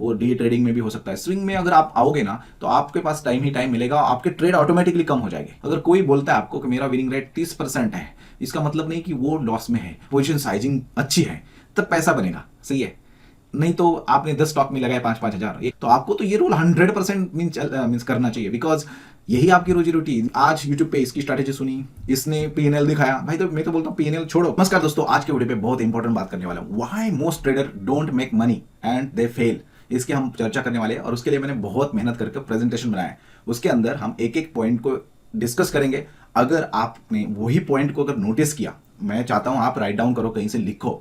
वो day trading में भी हो सकता है। स्विंग में अगर आप आओगे ना तो आपके पास टाइम ही टाइम मिलेगा, आपके ट्रेड ऑटोमेटिकली कम हो जाएंगे। अगर कोई बोलता है आपको कि मेरा विनिंग रेट 30% है, इसका मतलब नहीं कि वो लॉस में है, पोजीशन साइजिंग अच्छी है, तब पैसा बनेगा, सही है। नहीं तो आपने 10 स्टॉक में लगाए 5-5 हजार, तो आपको तो ये रूल 100% मीन्स करना चाहिए, बिकॉज यही आपकी रोजी रोटी। आज यूट्यूब पे इसकी स्ट्रैटेजी सुनी, इसने पीएनएल दिखाया, भाई तो मैं तो बोलता हूँ पीएनएल छोड़ो। नमस्कार दोस्तों, आज के वीडियो पे बहुत इंपॉर्टेंट बात करने वाला हूँ, why most trader don't make money and they fail. इसके हम चर्चा करने वाले हैं और उसके लिए मैंने बहुत मेहनत करके प्रेजेंटेशन बनाया है। उसके अंदर हम एक एक पॉइंट को डिस्कस करेंगे। अगर आपने वही पॉइंट को अगर नोटिस किया, मैं चाहता हूं आप राइट डाउन करो, कहीं से लिखो,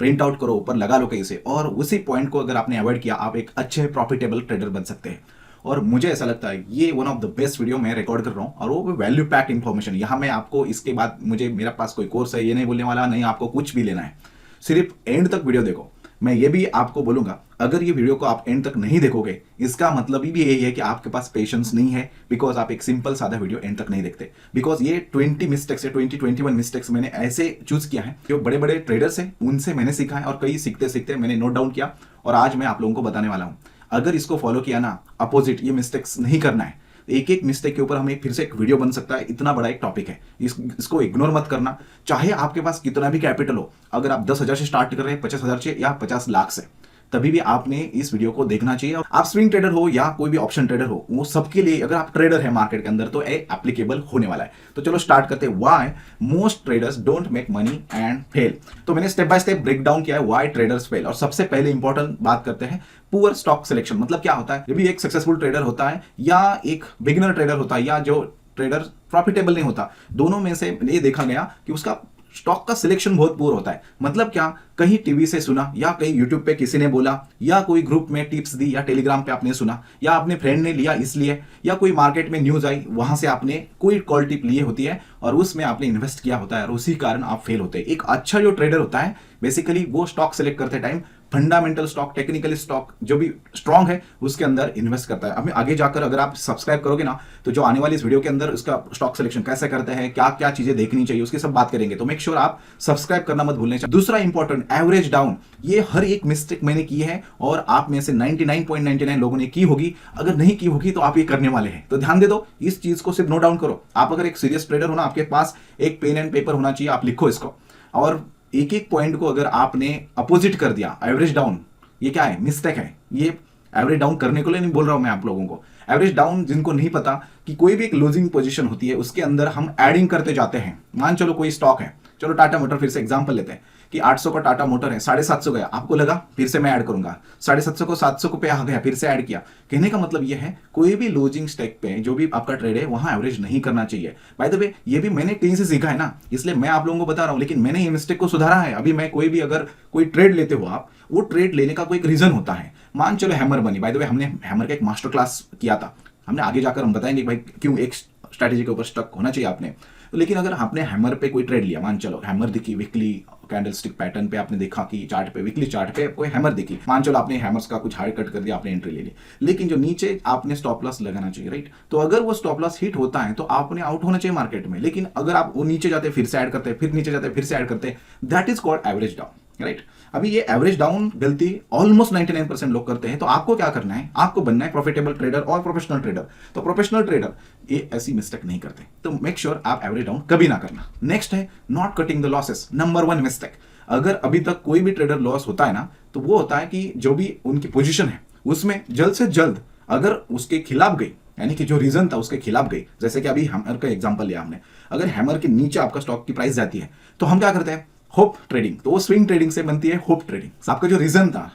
प्रिंट आउट करो, ऊपर लगा लो कहीं से, और उसी पॉइंट को अगर आपने अवॉइड किया, आप एक अच्छे प्रॉफिटेबल ट्रेडर बन सकते हैं। और मुझे ऐसा लगता है ये one of the best video मैं रिकॉर्ड कर रहा हूँ, और वो वैल्यू पैक्ड इंफॉर्मेशन। यहाँ मैं आपको इसके बाद मुझे मेरा पास कोई कोर्स है ये नहीं बोलने वाला, नहीं आपको कुछ भी लेना है, सिर्फ एंड तक वीडियो देखो। मैं ये भी आपको बोलूंगा, अगर ये वीडियो को आप एंड तक नहीं देखोगे, इसका मतलब भी यही है कि आपके पास पेशेंस नहीं है, बिकॉज आप एक सिंपल सादा वीडियो एंड तक नहीं देखते। बिकॉज ये 20 मिस्टेक्स है, 21 मिस्टेक्स मैंने ऐसे चूज किया है, जो बड़े बड़े ट्रेडर्स हैं उनसे मैंने सीखा है, और कई सीखते सीखते मैंने नोट डाउन किया, और आज मैं आप लोगों को बताने वाला हूं। अगर इसको फॉलो किया ना, अपोजिट ये मिस्टेक्स नहीं करना है, एक एक मिस्टेक के ऊपर हमें फिर से एक वीडियो बन सकता है। इतना बड़ा एक टॉपिक है, इसको इग्नोर मत करना। चाहे आपके पास कितना भी कैपिटल हो, अगर आप 10,000 से स्टार्ट कर रहे हैं, 50,000 से या 50 लाख से, तभी भी आपने इस वीडियो को देखना चाहिए। और आप स्विंग ट्रेडर हो या कोई भी ऑप्शन ट्रेडर हो, वो सबके लिए, अगर आप ट्रेडर है मार्केट के अंदर, तो एप्लीकेबल होने वाला है। तो चलो स्टार्ट करते हैं, why most traders don't make money and fail. तो मैंने step by step break down किया है व्हाई ट्रेडर्स फेल। और सबसे पहले इंपॉर्टेंट बात करते हैं, पुअर स्टॉक सिलेक्शन। मतलब क्या होता है, जब भी एक सक्सेसफुल ट्रेडर होता है या एक बिगिनर ट्रेडर होता है या जो ट्रेडर प्रॉफिटेबल नहीं होता, दोनों में से ये देखा गया कि उसका स्टॉक का सिलेक्शन बहुत पुअर होता है। मतलब क्या, कहीं टीवी से सुना, या कहीं यूट्यूब पे किसी ने बोला, या कोई ग्रुप में टिप्स दी, या टेलीग्राम पे आपने सुना, या अपने फ्रेंड ने लिया इसलिए, या कोई मार्केट में न्यूज आई, वहां से आपने कोई कॉल टिप लिए होती है और उसमें आपने इन्वेस्ट किया होता है, और उसी कारण आप फेल होते हैं। एक अच्छा जो ट्रेडर होता है, बेसिकली वो स्टॉक सेलेक्ट करते time fundamental stock, technical stock जो भी स्ट्रांग है उसके अंदर इन्वेस्ट करता है। अब आगे जाकर अगर आप सब्सक्राइब करोगे ना, तो जो आने वाली इस वीडियो के अंदर उसका स्टॉक सिलेक्शन कैसे करते हैं, क्या क्या चीजें देखनी चाहिए, उसकी सब बात करेंगे। तो मेक श्योर आप सब्सक्राइब करना मत भूलने। दूसरा इंपॉर्टेंट, एवरेज डाउन। ये हर एक मिस्टेक मैंने की है, और आप में से 99.99 लोगों ने की होगी। अगर नहीं की होगी तो आप ये करने वाले हैं, तो ध्यान दे दो, इस चीज को सिर्फ नोट डाउन करो। आप अगर एक सीरियस ट्रेडर हो ना, आपके पास एक पेन एंड पेपर होना चाहिए, आप लिखो इसको। और एक एक पॉइंट को अगर आपने अपोजिट कर दिया, एवरेज डाउन, ये क्या है, मिस्टेक है। ये एवरेज डाउन करने को लिए नहीं बोल रहा हूं मैं आप लोगों को। एवरेज डाउन, जिनको नहीं पता कि कोई भी एक लूजिंग पोजीशन होती है, उसके अंदर हम एडिंग करते जाते हैं। मान चलो कोई स्टॉक है, चलो टाटा मोटर फिर से एग्जांपल लेते हैं कि 800 का टाटा मोटर है, 750 गया, आपको लगा फिर से मैं ऐड करूंगा, 750 को 700 पे आ गया, फिर से ऐड किया। कहने का मतलब यह है, कोई भी लूजिंग स्टेक पे जो भी आपका ट्रेड है, वहां एवरेज नहीं करना चाहिए। बाय द वे, ये भी मैंने कहीं से सीखा है ना, इसलिए मैं आप लोगों को बता रहा हूं, लेकिन मैंने ये मिस्टेक को सुधारा है। अभी मैं कोई भी, अगर कोई ट्रेड लेते हो आप, वो ट्रेड लेने का कोई एक रीजन होता है। मान चलो हैमर बनी, बाय द वे हमने हैमर का एक मास्टर क्लास किया था, हमने आगे जाकर हम बताएंगे भाई क्यों एक स्ट्रैटेजी के ऊपर स्टक होना चाहिए आपने। लेकिन अगर आपने हैमर पे कोई ट्रेड लिया, मान चलो हैमर दिखी, वीकली कैंडलस्टिक पैटर्न पे आपने देखा कि चार्ट पे, वीकली चार्ट पे कोई हैमर दिखी, मान चलो आपने हैमर्स का कुछ हार्ड कट कर दिया, आपने एंट्री ले ली, लेकिन जो नीचे आपने स्टॉप लॉस लगाना चाहिए, राइट। तो अगर वो स्टॉप लॉस हिट होता है तो आपने आउट होना चाहिए मार्केट में। लेकिन अगर आप वो नीचे जाते फिर से ऐड करते, फिर नीचे जाते फिर से ऐड करते, that is called average down, right. अभी ये एवरेज डाउन गलती ऑलमोस्ट 99% लोग करते हैं। तो आपको क्या करना है, आपको बनना है प्रॉफिटेबल ट्रेडर और प्रोफेशनल ट्रेडर। तो प्रोफेशनल ट्रेडर ये ऐसी मिस्टेक नहीं करते, तो मेक श्योर आप एवरेज डाउन कभी ना करना। नेक्स्ट है not cutting the losses, number 1 mistake. अगर अभी तक कोई भी ट्रेडर लॉस होता है ना, तो वो होता है कि जो भी उनकी पोजीशन है उसमें जल्द से जल्द अगर उसके खिलाफ गई, यानी कि जो रीजन था उसके खिलाफ गई, जैसे कि अभी हैमर का एग्जांपल लिया हमने, अगर हैमर के नीचे आपका स्टॉक की प्राइस जाती है, तो हम क्या करते हैं, होप ट्रेडिंग। तो वो स्विंग ट्रेडिंग से बनती है होप ट्रेडिंग। आपका जो रीजन था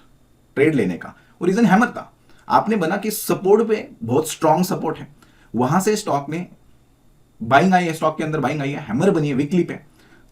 ट्रेड लेने का, वो रीजन हैमर था। आपने बना कि सपोर्ट पे बहुत स्ट्रॉन्ग सपोर्ट है, वहां से स्टॉक में बाइंग आई है, स्टॉक के अंदर बाइंग आई है, हैमर बनी है वीकली पे।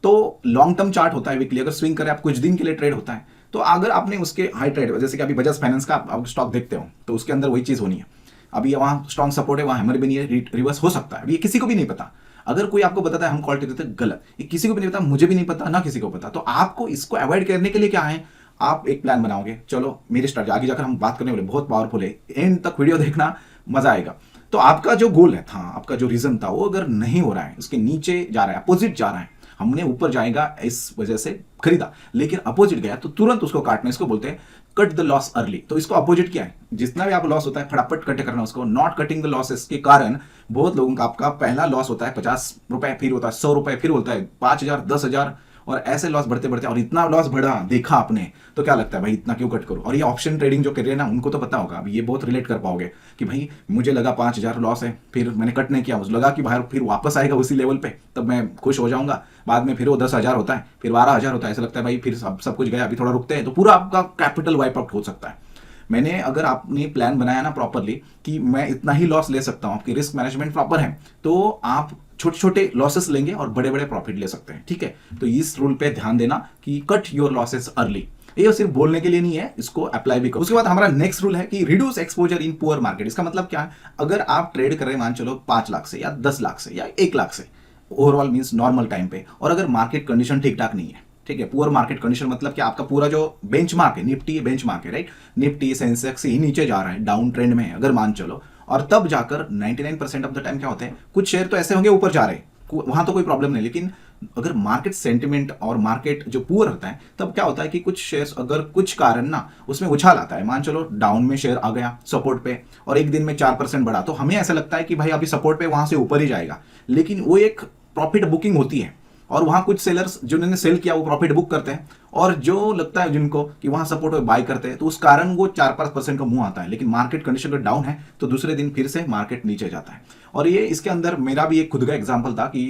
तो लॉन्ग टर्म चार्ट होता है वीकली, अगर स्विंग करे आप कुछ दिन के लिए ट्रेड होता है। तो अगर आपने उसके हाई ट्रेड, जैसे कि अभी बजाज फाइनेंस का आप स्टॉक देखते हो, तो उसके अंदर वही चीज होनी है। अभी वहां स्ट्रॉन्ग सपोर्ट है, वहां हैमर बनी है, रिवर्स हो सकता है। अभी ये किसी को भी नहीं पता। अगर कोई आपको बताता है हम कॉल देते हैं, गलत। ये किसी को भी नहीं पता, मुझे भी नहीं पता, ना किसी को पता। तो आपको इसको अवॉइड करने के लिए क्या है, आप एक प्लान बनाओगे। चलो मेरी स्ट्रैटेजी आगे जाकर हम बात करने वाले, बहुत पावरफुल है, एंड तक वीडियो देखना, मजा आएगा। तो आपका जो गोल है था, आपका जो रीजन था, वो अगर नहीं हो रहा है, उसके नीचे जा रहा है, अपोजिट जा रहा है, हमने ऊपर जाएगा इस वजह से खरीदा, लेकिन अपोजिट गया, तो तुरंत उसको काटना। इसको बोलते हैं कट द लॉस अर्ली। तो इसको अपोजिट क्या है, जितना भी आप लॉस होता है फटाफट कट करना उसको। नॉट कटिंग द लॉसेस के कारण बहुत लोगों का आपका पहला लॉस होता है 50 रुपए, फिर होता है 100 रुपए, फिर होता है 5,000, 10,000, और ऐसे लॉस बढ़ते बढ़ते, और इतना लॉस बढ़ा देखा आपने तो क्या लगता है भाई इतना क्यों कट करो। और ये ऑप्शन ट्रेडिंग जो कर रहे हैं ना उनको तो पता होगा, अभी ये बहुत रिलेट कर पाओगे कि भाई मुझे लगा 5,000 लॉस है, फिर मैंने कट नहीं किया, मुझे लगा कि बाहर फिर वापस आएगा उसी लेवल पे, तब मैं खुश हो जाऊंगा। बाद में फिर वो 10,000 होता है, फिर 12,000 होता है, ऐसा लगता है भाई फिर सब कुछ गया, अभी थोड़ा रुकते हैं, तो पूरा आपका कैपिटल वाइप आउट हो सकता है। मैंने अगर आपने प्लान बनाया ना प्रॉपरली कि मैं इतना ही लॉस ले सकता हूं, आपकी रिस्क मैनेजमेंट प्रॉपर है, तो आप छोटे छोटे लॉसेस लेंगे और बड़े बड़े प्रॉफिट ले सकते हैं। ठीक है, तो इस रूल पे ध्यान देना कि कट योर लॉसेस अर्ली। ये सिर्फ बोलने के लिए नहीं है, इसको अप्लाई भी करो। उसके बाद हमारा नेक्स्ट रूल है कि reduce exposure in poor market. इसका मतलब क्या है, अगर आप ट्रेड कर रहे हैं मान चलो 5 लाख से या 10 लाख से या 1 लाख से, ओवरऑल मींस नॉर्मल टाइम पे, और अगर मार्केट कंडीशन ठीक ठाक नहीं है, ठीक है, पुअर मार्केट कंडीशन मतलब कि आपका पूरा जो बेंचमार्क है, निफ्टी बेंचमार्क है, राइट, निफ्टी सेंसेक्स ही नीचे जा रहा है, डाउन ट्रेंड में है अगर मान चलो, और तब जाकर 99% ऑफ द टाइम क्या होते हैं, कुछ शेयर तो ऐसे होंगे ऊपर जा रहे हैं, वहां तो कोई प्रॉब्लम नहीं, लेकिन अगर मार्केट सेंटिमेंट और मार्केट जो पुअर होता है तब क्या होता है कि कुछ शेयर्स अगर कुछ कारण ना उसमें उछाल आता है, मान चलो डाउन में शेयर आ गया सपोर्ट पे और एक दिन में 4% बढ़ा, तो हमें ऐसा लगता है कि भाई अभी सपोर्ट पे वहां से ऊपर ही जाएगा, लेकिन वो एक प्रॉफिट बुकिंग होती है, और वहां कुछ सेलर्स जिन्होंने सेल किया वो प्रॉफिट बुक करते हैं, और जो लगता है जिनको कि वहां सपोर्ट में बाय करते हैं, तो उस कारण वो 4-5% का मुंह आता है, लेकिन मार्केट कंडीशन अगर डाउन है तो दूसरे दिन फिर से मार्केट नीचे जाता है। और ये इसके अंदर मेरा भी एक खुद का एग्जांपल था कि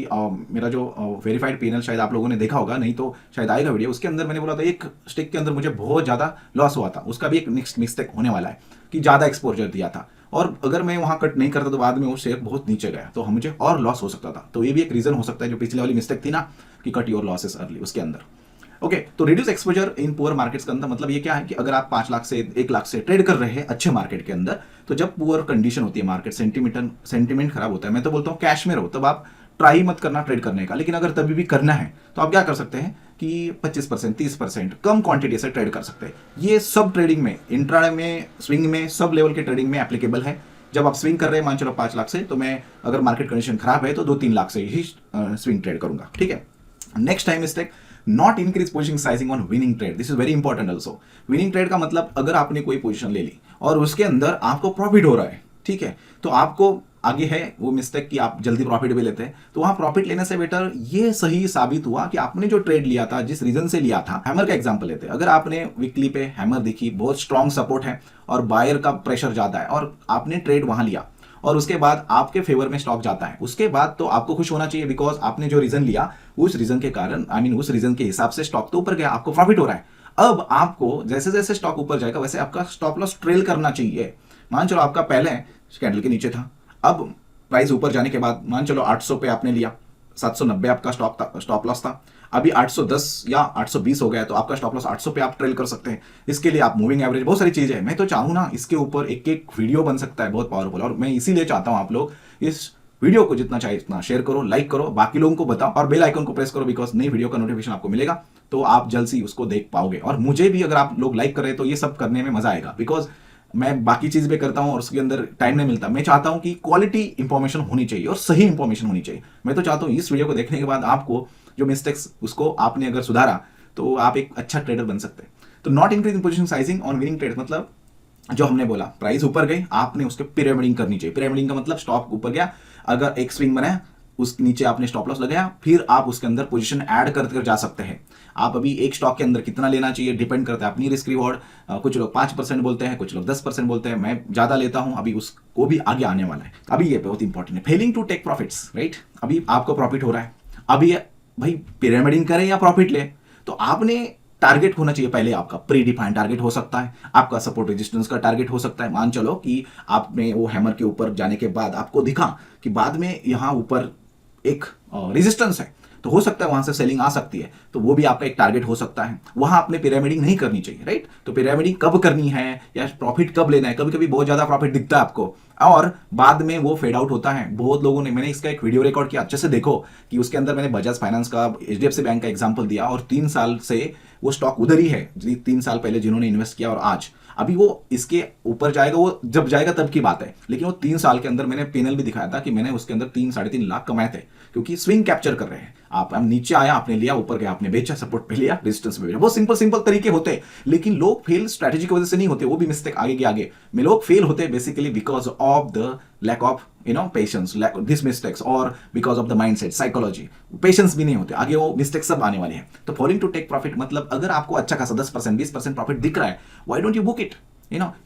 मेरा जो वेरीफाइड पीएनएल शायद आप लोगों ने देखा होगा, नहीं तो शायद आएगा वीडियो, उसके अंदर मैंने बोला था एक स्टिक के अंदर मुझे बहुत ज्यादा लॉस हुआ था, उसका भी एक नेक्स्ट मिस्टेक होने वाला है कि ज्यादा एक्सपोजर दिया था, और अगर मैं वहां कट नहीं करता तो बाद में वो शेयर बहुत नीचे गया, तो मुझे और लॉस हो सकता था। तो ये भी एक रीजन हो सकता है, जो पिछले वाली मिस्टेक थी ना कि कट योर लॉसेस अर्ली, उसके अंदर। ओके, तो reduce exposure in poor markets का अंदर मतलब ये क्या है कि अगर आप 5 लाख से 1 लाख से ट्रेड कर रहे हैं अच्छे मार्केट के अंदर, तो जब पुअर कंडीशन होती है, मार्केट सेंटिमेंट खराब होता है, मैं तो बोलता हूँ कैश में रहो, तब आप ट्राई मत करना ट्रेड करने का। लेकिन अगर तभी भी करना है तो आप क्या कर सकते हैं कि 25%, 30% कम क्वांटिटी से ट्रेड कर सकते हैं। ये सब ट्रेडिंग में, इंट्राडे में, स्विंग में, सब लेवल के ट्रेडिंग में एप्लीकेबल है। जब आप स्विंग कर रहे हैं मान चलो 5 लाख से, तो मैं अगर मार्केट कंडीशन खराब है तो 2-3 लाख से ही स्विंग ट्रेड करूंगा। ठीक है, next time mistake, not increase position sizing on winning trade. This is very important also. Winning trade का मतलब अगर आपने कोई पोजीशन ले ली और उसके अंदर आपको प्रॉफिट हो रहा है, ठीक है, तो आपको आगे है वो मिस्टेक कि आप जल्दी प्रॉफिट भी लेते हैं, तो वहां प्रॉफिट लेने से बेटर ये सही साबित हुआ कि आपने जो ट्रेड लिया था, जिस रीजन से लिया था, हैमर का एग्जांपल लेते हैं, अगर आपने वीकली पे हैमर देखी, बहुत स्ट्रॉन्ग सपोर्ट है और बायर का प्रेशर ज्यादा है, और आपने ट्रेड वहां लिया और उसके बाद आपके फेवर में स्टॉक जाता है, उसके बाद तो आपको खुश होना चाहिए, बिकॉज आपने जो रीजन लिया उस रीजन के कारण, उस रीजन के हिसाब से स्टॉक तो ऊपर गया, आपको प्रॉफिट हो रहा है। अब आपको जैसे जैसे स्टॉक ऊपर जाएगा वैसे आपका स्टॉप लॉस ट्रेल करना चाहिए। मान चलो आपका पहले कैंडल के नीचे था, अब प्राइस ऊपर जाने के बाद मान चलो 800 पे आपने लिया, 790 आपका स्टॉप लॉस था, अभी 810 या 820 हो गया, तो आपका स्टॉप लॉस 800 पे आप ट्रेल कर सकते हैं। इसके लिए आप मूविंग एवरेज, बहुत सारी चीजें हैं, मैं तो चाहूँ ना इसके ऊपर एक एक वीडियो बन सकता है बहुत पावरफुल, और मैं इसीलिए चाहता हूँ आप लोग इस वीडियो को जितना चाहे उतना शेयर करो, लाइक करो, बाकी लोगों को बताओ और बेल आइकन को प्रेस करो, बिकॉज नई वीडियो का नोटिफिकेशन आपको मिलेगा तो आप जल्द से उसको देख पाओगे। और मुझे भी अगर आप लोग लाइक कर रहे हैं तो ये सब करने में मजा आएगा, बिकॉज मैं बाकी चीज भी करता हूं और उसके अंदर टाइम नहीं मिलता। मैं चाहता हूं कि क्वालिटी इंफॉर्मेशन होनी चाहिए और सही इंफॉर्मेशन होनी चाहिए। मैं तो चाहता हूं इस वीडियो को देखने के बाद आपको जो मिस्टेक्स उसको आपने अगर सुधारा तो आप एक अच्छा ट्रेडर बन सकते हैं। तो not increase in position sizing on winning trade मतलब जो हमने बोला, प्राइस ऊपर गई, आपने उसके पिरामिडिंग करनी चाहिए। पिरामिडिंग का मतलब स्टॉक ऊपर गया, अगर एक स्विंग बनाया, उस नीचे आपने स्टॉप लॉस लगाया, फिर आप उसके अंदर पोजीशन ऐड करते जा सकते हैं। आप अभी एक स्टॉक के अंदर कितना लेना चाहिए डिपेंड करता है अपनी रिस्क रिवॉर्ड। कुछ लोग 5% बोलते हैं, कुछ लोग 10% बोलते हैं, मैं ज्यादा लेता हूं, अभी उसको भी आगे आने वाला है। अभी ये बहुत इंपॉर्टेंट है, failing to take profits, right. अभी आपको प्रॉफिट हो रहा है, अभी भाई पिरामिडिंग करें या प्रॉफिट ले, तो आपने टारगेट होना चाहिए पहले। आपका प्री डिफाइंड टारगेट हो सकता है, आपका सपोर्ट रेजिस्टेंस का टारगेट हो सकता है। मान चलो कि आपने वो हैमर के ऊपर जाने के बाद आपको दिखा कि बाद में यहां ऊपर एक रेजिस्टेंस है, तो हो सकता है वहां से सेलिंग आ सकती है, तो वो भी आपका एक टारगेट हो सकता है। वहां आपने पिरामिडिंग नहीं करनी चाहिए, राइट। तो पिरामिडिंग कब करनी है या प्रॉफिट कब लेना है, कभी कभी बहुत ज्यादा प्रॉफिट दिखता है आपको और बाद में वो फेड आउट होता है। बहुत लोगों ने, मैंने इसका एक वीडियो रिकॉर्ड किया, अच्छे से देखो कि उसके अंदर मैंने बजाज फाइनेंस का, HDFC बैंक का एग्जांपल दिया और 3 साल से वो स्टॉक उधर ही है, 3 साल पहले जिन्होंने इन्वेस्ट किया और आज अभी वो इसके ऊपर जाएगा, वो जब जाएगा तब की बात है, लेकिन वो 3 साल के अंदर मैंने पेनल भी दिखाया था कि मैंने उसके अंदर 3-3.5 लाख कमाए थे, क्योंकि स्विंग कैप्चर कर रहे हैं आप। हम नीचे आया आपने लिया, ऊपर गया आपने बेचा, सपोर्ट पे लिया, रेजिस्टेंस पे बेचा। बहुत सिंपल सिंपल तरीके होते हैं, लेकिन लोग फेल स्ट्रैटेजी की वजह से नहीं होते, वो भी मिस्टेक आगे के आगे में लोग फेल होते हैं basically because of the lack of patience, lack this mistakes, और because of the mindset, psychology, patience भी नहीं होते, आगे वो मिस्टेक सब आने वाले हैं। तो फॉलिंग टू टेक प्रॉफिट मतलब अगर आपको अच्छा खासा 10% 20% प्रॉफिट दिख रहा है, why don't you book it?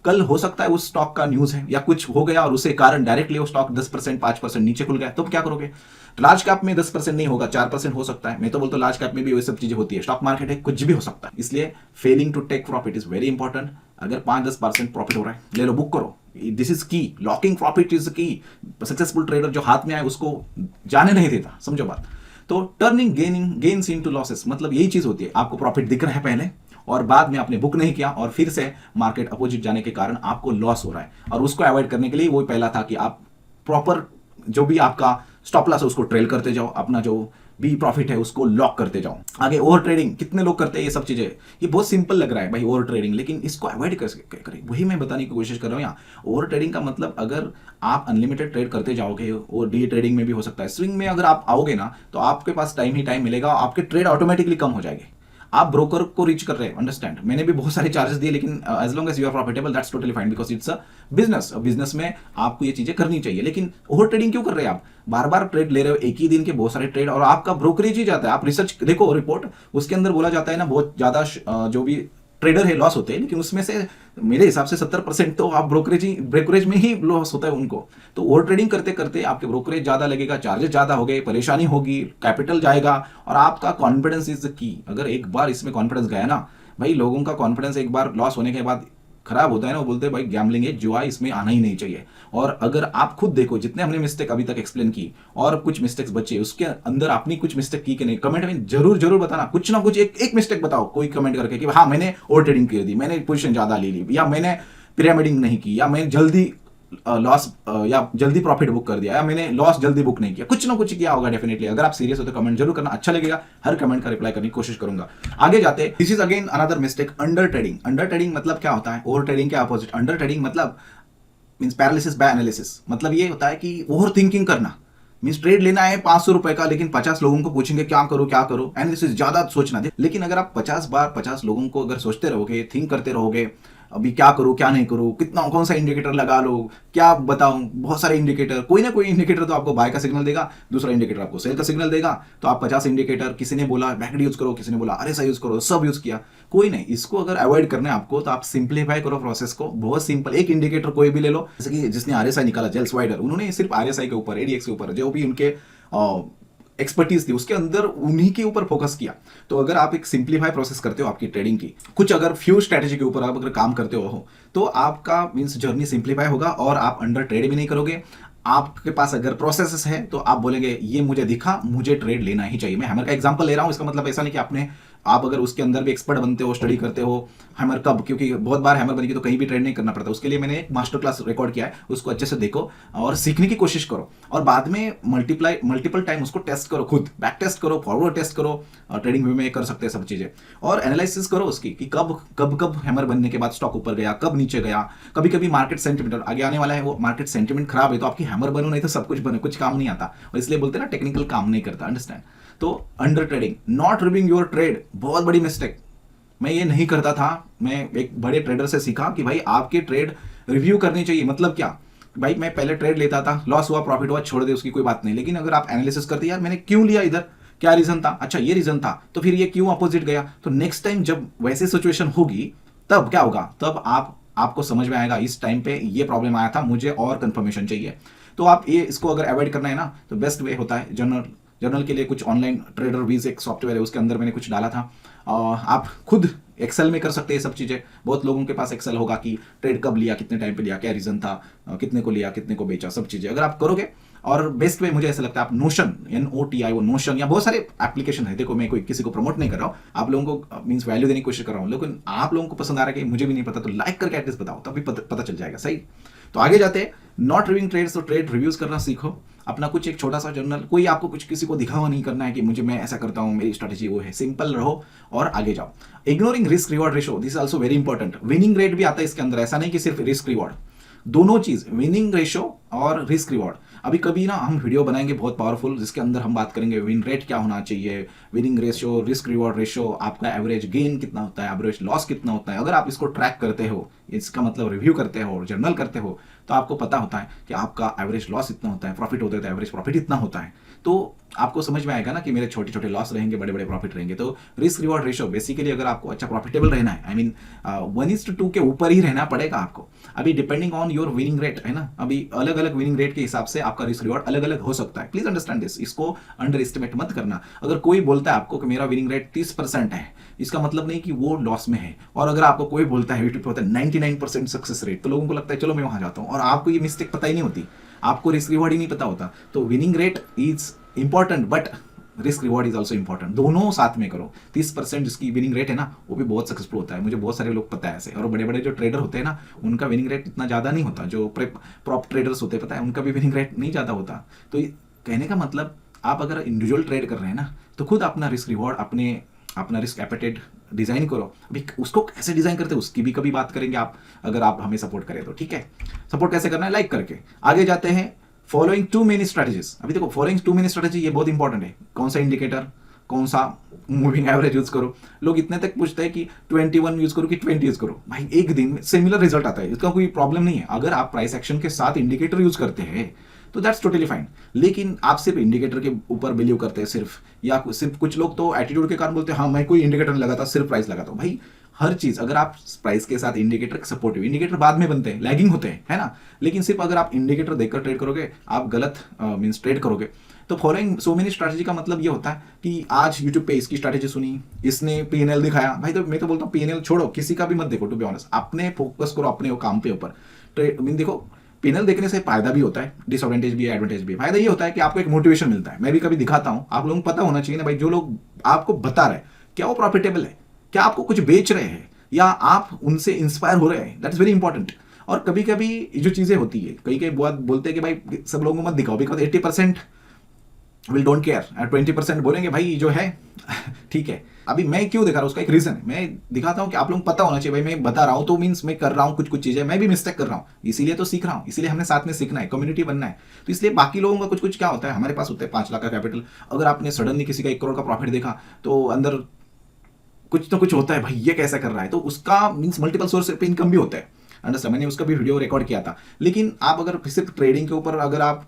कल हो सकता है उस स्टॉक का न्यूज है या कुछ हो गया और उसके कारण डायरेक्टली वो स्टॉक 10% 5% नीचे खुल गया, तो क्या करोगे? लार्ज कैप में 10% नहीं होगा, 4% हो सकता है। मैं तो बोलता हूं लार्ज कैप में भी वही सब चीजें होती है, स्टॉक मार्केट है, कुछ भी हो सकता है। इसलिए failing to take profit is very important. अगर 5-10% प्रॉफिट हो रहा है, ले लो, बुक करो, this is key. Locking profit is key. Successful trader जो हाथ में आए उसको जाने नहीं देता, समझो बात। तो टर्निंग गेन्स इनटू लॉसेस मतलब यही चीज होती है, आपको प्रॉफिट दिख रहा है पहले और बाद में आपने बुक नहीं किया और फिर से मार्केट अपोजिट जाने के कारण आपको लॉस हो रहा है, और उसको अवॉइड करने के लिए वही पहला था कि आप प्रॉपर जो भी आपका स्टॉप लॉस है उसको ट्रेल करते जाओ, अपना जो भी प्रॉफिट है उसको लॉक करते जाओ। आगे ओवर ट्रेडिंग कितने लोग करते हैं ये सब चीजें, ये बहुत सिंपल लग रहा है भाई ओवर ट्रेडिंग, लेकिन इसको अवॉइड कैसे करें वही मैं बताने की कोशिश कर रहा हूँ यहाँ। ओवर ट्रेडिंग का मतलब अगर आप अनलिमिटेड ट्रेड करते जाओगे, और डे ट्रेडिंग में भी हो सकता है, स्विंग में अगर आप आओगे ना तो आपके पास टाइम ही टाइम मिलेगा, आपके ट्रेड ऑटोमेटिकली कम हो जाएंगे। आप ब्रोकर को रीच कर रहे हैं, अंडरस्टैंड, मैंने भी बहुत सारे चार्जेस दिए, लेकिन as long as you are profitable that's totally fine because it's a business. Business में आपको ये चीजें करनी चाहिए, लेकिन ओवर ट्रेडिंग क्यों कर रहे हैं आप? बार बार ट्रेड ले रहे हो, एक ही दिन के बहुत सारे ट्रेड, और आपका ब्रोकरेज ही जाता है। आप रिसर्च देखो रिपोर्ट, उसके अंदर बोला जाता है ना बहुत ज्यादा जो भी ट्रेडर है लॉस होते हैं, लेकिन उसमें से मेरे हिसाब से 70% तो आप ब्रोकरेज में ही लॉस होता है उनको। तो ओवर ट्रेडिंग करते करते आपके ब्रोकरेज ज्यादा लगेगा, चार्जेस ज्यादा हो गए, परेशानी होगी, कैपिटल जाएगा, और आपका कॉन्फिडेंस इज द की। अगर एक बार इसमें कॉन्फिडेंस गया ना भाई, लोगों का कॉन्फिडेंस एक बार लॉस होने के बाद खराब होता है ना, वो बोलते हैं भाई गैम्बलिंग है, जुआ, इसमें आना ही नहीं चाहिए। और अगर आप खुद देखो जितने हमने मिस्टेक अभी तक एक्सप्लेन की और कुछ मिस्टेक्स बचे, उसके अंदर आपने कुछ मिस्टेक की कि नहीं, कमेंट में जरूर जरूर बताना, कुछ ना कुछ एक मिस्टेक बताओ, कोई कमेंट करके कि हाँ मैंने ओवर ट्रेडिंग कर दी, मैंने पोजीशन ज्यादा ले ली, या मैंने पिरामिडिंग नहीं की, या मैंने जल्दी लॉस या जल्दी प्रॉफिट बुक कर दिया, या मैंने लॉस जल्दी बुक नहीं किया, कुछ ना कुछ किया होगा डेफिनेटली। अगर आप सीरियस हो तो कमेंट जरूर करना, अच्छा लगेगा, हर कमेंट का रिप्लाई करने की कोशिश करूंगा। आगे जाते, this is again another mistake, under trading. Under trading मतलब क्या होता है? ओवर ट्रेडिंग के अपोजिट। अंडर ट्रेडिंग मतलब मींस पैरालिसिस बाय एनालिसिस। मतलब ये होता है कि ओवर थिंकिंग करना, मींस ट्रेड लेना है 500 रुपए का, लेकिन 50 लोगों को पूछेंगे क्या करो क्या करो, एनालिसिस ज्यादा सोचना दे। लेकिन अगर आप 50 बार 50 लोगों को अगर सोचते रहोगे, थिंक करते रहोगे, अभी क्या करूं क्या नहीं करूं, कितना कौन सा इंडिकेटर लगा लो, क्या बताऊं, बहुत सारे इंडिकेटर, कोई ना कोई इंडिकेटर तो आपको बाय का सिग्नल देगा, दूसरा इंडिकेटर आपको सेल का सिग्नल देगा। तो आप 50 इंडिकेटर, किसी ने बोला बैकडी यूज करो, किसी ने बोला RSI यूज करो, सब यूज किया, कोई नहीं। इसको अगर अवॉइड करना है आपको तो आप सिंप्लीफाई करो प्रोसेस को, बहुत सिंपल। एक इंडिकेटर कोई भी ले लो, जैसे कि जिसने RSI निकाला, जेल्स वाइडर, उन्होंने सिर्फ RSI के ऊपर, ADX के ऊपर जो भी उनके एक्सपर्टीज थी उसके अंदर उन्हीं के ऊपर फोकस किया। तो अगर आप एक सिंप्लीफाई प्रोसेस करते हो आपकी ट्रेडिंग की, कुछ अगर फ्यू स्ट्रेटेजी के ऊपर आप अगर काम करते हो तो आपका मींस जर्नी सिंप्लीफाई होगा और आप अंडर ट्रेड भी नहीं करोगे। आपके पास अगर प्रोसेसेस है तो आप बोलेंगे ये मुझे दिखा, मुझे ट्रेड लेना ही चाहिए। मैं हैमर का एग्जांपल ले रहा हूं, इसका मतलब ऐसा नहीं कि आप अगर उसके अंदर भी एक्सपर्ट बनते हो, स्टडी करते हो हैमर कब, क्योंकि बहुत बार हैमर बनेगी तो कहीं भी ट्रेड नहीं करना पड़ता। उसके लिए मैंने एक मास्टर क्लास रिकॉर्ड किया है, उसको अच्छे से देखो और सीखने की कोशिश करो, और बाद में मल्टीपल टाइम उसको टेस्ट करो, खुद बैक टेस्ट करो, फॉरवर्ड टेस्ट करो, ट्रेडिंग व्यू में कर सकते हैं सब चीजें, और एनालिसिस करो उसकी कि कब हैमर बनने के बाद स्टॉक ऊपर गया, कब नीचे गया। कभी कभी मार्केट सेंटिमेंट आगे आने वाला है, वो मार्केट सेंटिमेंट खराब है तो आपकी हैमर बनो, नहीं तो सब कुछ बनो, कुछ काम नहीं आता। और इसलिए बोलते हैं ना टेक्निकल काम नहीं करता, अंडरस्टैंड। तो under trading, not reviewing your trade, बहुत बड़ी मिस्टेक। मैं ये नहीं करता था, मैं एक बड़े ट्रेडर से सीखा कि भाई आपके ट्रेड रिव्यू करनी चाहिए। मतलब क्या भाई, मैं पहले ट्रेड लेता था, लॉस हुआ प्रॉफिट हुआ छोड़ दे, उसकी कोई बात नहीं, लेकिन अगर आप एनालिसिस करते यार मैंने क्यों लिया इधर, क्या रीजन था, अच्छा ये रीजन था, तो फिर ये क्यों अपोजिट गया, तो नेक्स्ट टाइम जब वैसी सिचुएशन होगी तब क्या होगा, तब आपको समझ में आएगा इस टाइम पे ये प्रॉब्लम आया था, मुझे और कंफर्मेशन चाहिए। तो आप ये इसको अगर अवॉइड करना है ना तो बेस्ट वे होता है जर्नल के लिए कुछ ऑनलाइन ट्रेडर वीज एक सॉफ्टवेयर है, उसके अंदर मैंने कुछ डाला था। आप खुद एक्सेल में कर सकते हैं सब चीजें। बहुत लोगों के पास एक्सेल होगा कि ट्रेड कब लिया, कितने टाइम पे लिया, क्या रीजन था, कितने को लिया, कितने को बेचा, सब चीजें अगर आप करोगे। और बेस्ट वे मुझे ऐसा लगता है आप नोशन, NOTI, वो नोशन या बहुत सारे एप्लीकेशन है। देखो मैं कोई किसी को प्रमोट नहीं कर रहा हूँ, आप लोगों को मींस वैल्यू देने की कोशिश कर रहा हूँ, लेकिन आप लोगों को पसंद आ रहा है कि मुझे भी नहीं पता, तो लाइक करके एटलीस्ट बताओ, तभी पता चल जाएगा। सही, तो आगे जाते हैं। नॉट रिव्यूइंग ट्रेड्स, तो ट्रेड रिव्यूज करना सीखो। अपना कुछ एक छोटा सा जर्नल, कोई आपको कुछ किसी को दिखावा नहीं करना है कि मुझे मैं ऐसा करता हूँ, मेरी स्ट्रेटेजी वो है। सिंपल रहो और आगे जाओ। Ignoring risk reward ratio, this is also very important. Winning rate भी आता है इसके अंदर, ऐसा नहीं कि सिर्फ रिस्क रिवॉर्ड, दोनों चीज, विनिंग रेशो और रिस्क रिवॉर्ड। अभी कभी ना हम वीडियो बनाएंगे बहुत पावरफुल, जिसके अंदर हम बात करेंगे विन रेट क्या होना चाहिए, winning ratio, risk reward ratio, आपका एवरेज गेन कितना होता है, एवरेज लॉस कितना होता है। अगर आप इसको ट्रैक करते हो, इसका मतलब रिव्यू करते हो और जर्नल करते हो, तो आपको पता होता है कि आपका एवरेज लॉस इतना होता है, प्रॉफिट होता है तो एवरेज प्रॉफिट इतना होता है। तो आपको समझ में आएगा ना कि मेरे छोटे छोटे लॉस रहेंगे, बड़े बड़े प्रॉफिट रहेंगे। तो रिस्क रिवॉर्ड रेशियो बेसिकली, अगर आपको अच्छा प्रॉफिटेबल रहना है, आई मीन 1:2 के ऊपर ही रहना पड़ेगा आपको। अभी depending on your winning rate है ना, अभी अलग अलग विनिंग रेट के हिसाब से आपका रिस्क रिवॉर्ड अलग अलग हो सकता है। प्लीज अंडरस्टैंड दिस, इसको अंडर एस्टिमेट मत करना। अगर कोई बोलता है आपको कि मेरा विनिंग रेट 30% है, इसका मतलब नहीं कि वो लॉस में है। और अगर आपको कोई बोलता है यूट्यूब पे होता है 99% सक्सेस रेट, तो लोगों को लगता है चलो मैं वहां जाता हूं, और आपको ये मिस्टेक पता ही नहीं होती, आपको रिस्क रिवॉर्ड ही नहीं पता होता। तो winning rate is important but risk reward is also important, दोनों साथ में करो। 30% जिसकी विनिंग रेट है ना, वो भी बहुत सक्सेसफुल होता है। मुझे बहुत सारे लोग पता है ऐसे, और बड़े बड़े जो ट्रेडर होते हैं ना, उनका विनिंग रेट इतना ज्यादा नहीं होता। जो प्रॉप ट्रेडर्स होते हैं, पता है, उनका भी विनिंग रेट नहीं ज्यादा होता। तो कहने का मतलब, आप अगर इंडिविजुअल ट्रेड कर रहे हैं ना, तो खुद अपना रिस्क रिवॉर्ड, अपना रिस्क एपेटाइट डिजाइन करो। अभी उसको कैसे डिजाइन करते हैं उसकी भी कभी बात करेंगे, आप अगर आप हमें सपोर्ट करें तो। ठीक है, सपोर्ट कैसे करना है, लाइक करके। आगे जाते हैं, फॉलोइंग 2 मेनी स्ट्रेटेजीज। अभी देखो, फॉलोइंग 2 मेनी स्ट्रेटेजी ये बहुत इंपॉर्टेंट है। कौन सा इंडिकेटर, कौन सा मूविंग एवरेज यूज करो। लोग इतने तक पूछते हैं कि 21 यूज करो कि 20 यूज करो। भाई एक दिन में सिमिलर रिजल्ट आता है, इसका कोई प्रॉब्लम नहीं है। अगर आप प्राइस एक्शन के साथ इंडिकेटर यूज करते हैं तो दैट्स टोटली फाइन। लेकिन आप सिर्फ इंडिकेटर के ऊपर बिलीव करते हैं सिर्फ, या सिर्फ कुछ लोग तो एटीट्यूड के कारण बोलते हैं हाँ मैं कोई इंडिकेटर नहीं लगाता, सिर्फ प्राइस लगाता हूं। भाई हर चीज, अगर आप प्राइस के साथ इंडिकेटर सपोर्टिव, इंडिकेटर बाद में बनते हैं, लैगिंग होते हैं, है ना। लेकिन सिर्फ अगर आप इंडिकेटर देखकर ट्रेड करोगे, आप गलत मींस ट्रेड करोगे। तो फॉलोइंग सो मेनी स्ट्रैटेजी का मतलब ये होता है कि आज यूट्यूब पे इसकी स्ट्रैटेजी सुनी, इसने पीएनएल दिखाया। भाई तो मैं तो बोलता हूँ पीएनएल छोड़ो, किसी का भी मत देखो, टू बी ऑनेस्ट। अपने फोकस करो अपने वो काम पे ऊपर। ट्रेड मीन देखो, पीएनएल देखने से फायदा भी होता है, डिसएडवांटेज भी है, एडवांटेज भी है। फायदा ये होता है कि आपको एक मोटिवेशन मिलता है। मैं भी कभी दिखाता हूं, आप लोगों को पता होना चाहिए ना भाई, जो लोग आपको बता रहे हैं क्या वो प्रॉफिटेबल है, क्या आपको कुछ बेच रहे हैं, या आप उनसे इंस्पायर हो रहे हैं, दैट इज वेरी इंपॉर्टेंट। और कभी कभी जो चीजें होती है, कई कई बात बोलते हैं कि भाई सब लोगों को मत दिखाओ, बिकॉज 80% विल डोंट केयर, 20% बोलेंगे भाई जो है ठीक है। अभी मैं क्यों दिखा रहा हूं, उसका एक रीजन है। मैं दिखाता हूं कि आप लोगों को पता होना चाहिए, भाई मैं बता रहा हूं तो मीन्स मैं कर रहा हूं कुछ चीजें, मैं भी मिस्टेक कर रहा हूं, इसीलिए तो सीख रहा हूं, इसीलिए हमने साथ में सीखना है, कम्युनिटी बनना है। तो इसलिए बाकी लोगों का कुछ क्या होता है, हमारे पास होता है 5 लाख का कैपिटल। अगर आपने सडनली किसी का 1 करोड़ का प्रॉफिट देखा, तो अंदर कुछ तो कुछ होता है, भाई ये कैसा कर रहा है। तो उसका मीन्स मल्टीपल सोर्स पे इनकम भी होता है, अंडरस्टैंड। मैंने उसका भी वीडियो रिकॉर्ड किया था। लेकिन आप अगर सिर्फ ट्रेडिंग के ऊपर अगर आप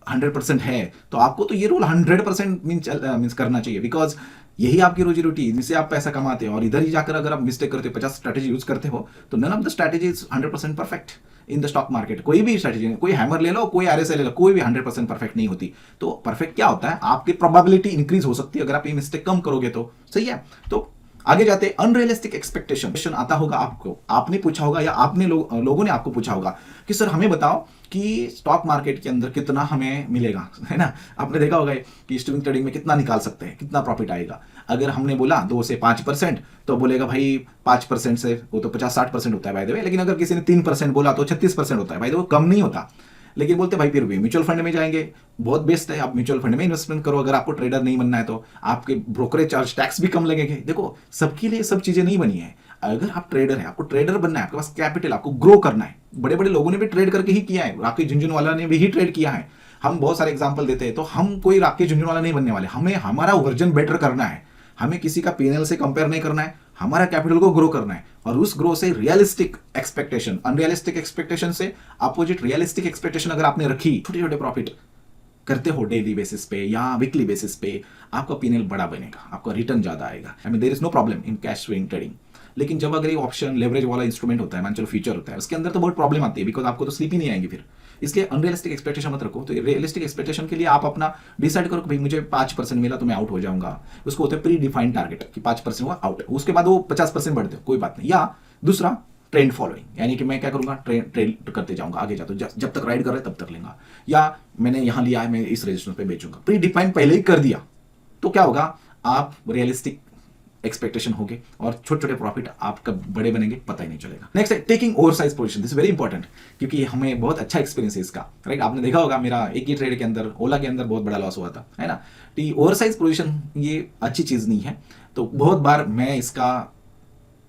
100% है, तो आपको तो ये रूल 100% मीन्स करना चाहिए, बिकॉज यही आपकी रोजी रोटी, जिससे आप पैसा कमाते हो। और इधर ही जाकर अगर आप मिस्टेक करते हो, 50 स्ट्रैटेजी यूज करते हो, तो none of the strategy is 100% perfect in the stock market. कोई भी स्ट्रैटेजी, कोई हैमर ले लो, कोई आरएसआई ले लो, कोई भी 100% परफेक्ट नहीं होती। तो परफेक्ट क्या होता है, आपकी प्रोबेबिलिटी इंक्रीज हो सकती है अगर आप ये मिस्टेक कम करोगे तो। सही है। तो आगे जाते, अनरियलिस्टिक एक्सपेक्टेशन आता होगा आपको, आपने पूछा होगा या आपने लोगों ने आपको पूछा होगा कि सर हमें बताओ कि स्टॉक मार्केट के अंदर कितना हमें मिलेगा, है ना। आपने देखा होगा कि स्विंग ट्रेडिंग में कितना निकाल सकते हैं, कितना प्रॉफिट आएगा। अगर हमने बोला 2 से 5%, तो बोलेगा भाई 5% से वो तो 50-60% होता है बाय द वे। लेकिन अगर किसी ने 3% बोला तो 36% होता है, भाई वो कम नहीं होता। लेकिन बोलते भाई फिर भी म्यूचुअल फंड में जाएंगे, बहुत बेस्ट है, आप म्यूचुअल फंड में इन्वेस्टमेंट करो। अगर आपको ट्रेडर नहीं बनना है तो आपके ब्रोकरेज चार्ज, टैक्स भी कम लगेंगे। देखो, सबके लिए सब चीजें नहीं बनी है। अगर आप ट्रेडर है, आपको ट्रेडर बनना है, आपके पास कैपिटल, आपको ग्रो करना है। बड़े बड़े लोगों ने भी ट्रेड करके ही किया है, राकेश झुनझुनवाला ने भी ट्रेड किया है। हम बहुत सारे एग्जाम्पल देते हैं। तो हम कोई राकेश झुनझुनवाला नहीं बनने वाले, हमें हमारा वर्जन बेटर करना है। हमें किसी का पीएनएल से कंपेयर नहीं करना है, हमारा कैपिटल को ग्रो करना है। और उस ग्रो से रियलिस्टिक एक्सपेक्टेशन, अनरियलिस्टिक एक्सपेक्टेशन से अपोजिट रियलिस्टिक एक्सपेक्टेशन अगर आपने रखी, छोटे छोटे प्रॉफिट करते हो डेली बेसिस पे या वीकली बेसिस पे, आपका पीएनएल बड़ा बनेगा, आपका रिटर्न ज्यादा आएगा। I mean there is no problem in cash swing trading. लेकिन जब अगर ये ऑप्शन लेवरेज वाला इंस्ट्रूमेंट होता है, मान चलो फीचर होता है, उसके अंदर तो बहुत प्रॉब्लम आती है, बिकॉज आपको तो स्लीप ही नहीं आएंगी फिर। इसलिए अनरियलिस्टिक एक्सपेक्टेशन मत रखो। तो रियलिस्टिक एक्सपेक्टेशन के लिए आप अपना डिसाइड करो कि भाई मुझे 5% मिला तो मैं आउट हो जाऊंगा। उसको होता है प्री डिफाइंड टारगेट कि 5% हुआ आउट, उसके बाद वो 50% बढ़ते हो, कोई बात नहीं। या दूसरा ट्रेंड फॉलोइंग, यानी कि मैं क्या करूंगा, ट्रेड करते जाऊंगा, आगे जाता हूं, जब तक राइड कर रहे तब तक लेगा। या मैंने यहां लिया है, मैं इस रजिस्टर पे बेचूंगा, प्री डिफाइंड पहले ही कर दिया, तो क्या होगा, आप रियलिस्टिक एक्सपेक्टेशन होगी और छोटे छोटे प्रॉफिट आपका बड़े बनेंगे, पता ही नहीं चलेगा। नेक्स्ट है taking over size position. This very important, क्योंकि हमें बहुत अच्छा एक्सपीरियंस है इसका, राइट। आपने देखा होगा मेरा एक ही ट्रेड के अंदर ओला के अंदर बहुत बड़ा लॉस हुआ था, है ना। ओवर साइज पोजीशन ये अच्छी चीज नहीं है। तो बहुत बार मैं इसका